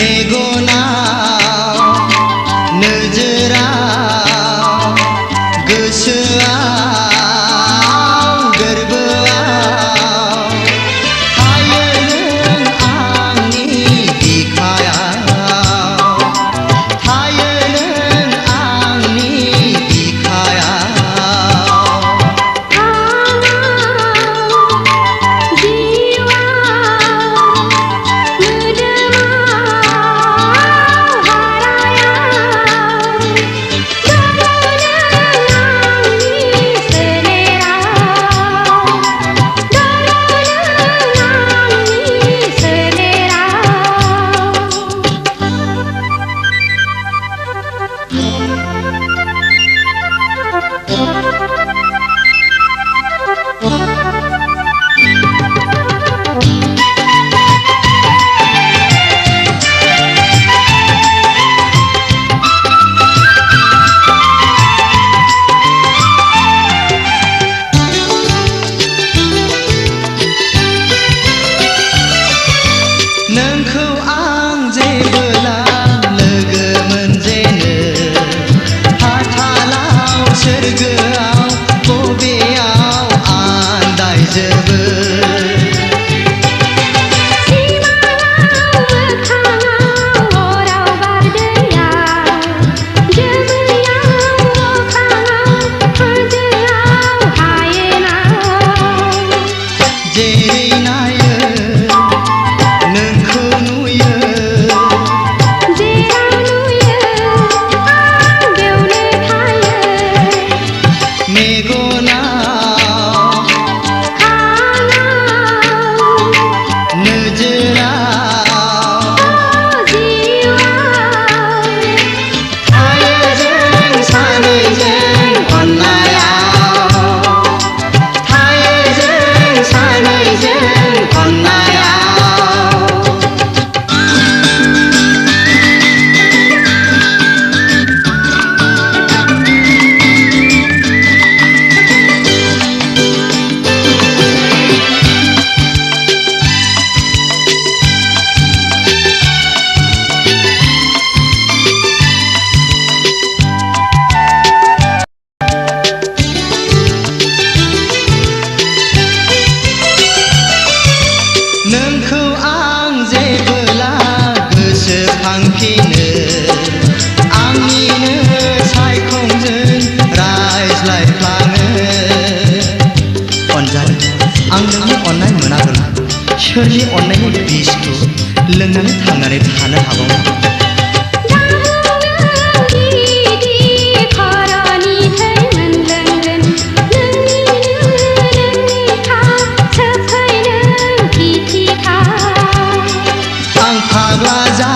मेगनाव नोजोराव गोसोआव गोरबोआव थायो नों आंनि बिखायाव थायो नों आंनि बिखायाव नोंखौ आं जेबोला लोगो मोनजेनो हाथालाव सोरगोआव बबेयाव आन्दायजोबो जेरै नायो नोंखौ नुयो जेराव नुयो आं बेवनो थायो मेगनाव खानाव नोजोराव जिउआव थायो जों सानैजों अननायाव थायो जों सानैजों अननायाव नोंखौ आं जेबोला गोसोखांफिनो आंनिनो सायखंजों रायज्लायफ्लाङो अनजालि आं नोंनि अननाय मोनाब्ला सोरनि अननायनि बिसखौ लोंनानै थांनानै थानो हाबावो आं फाग्ला जा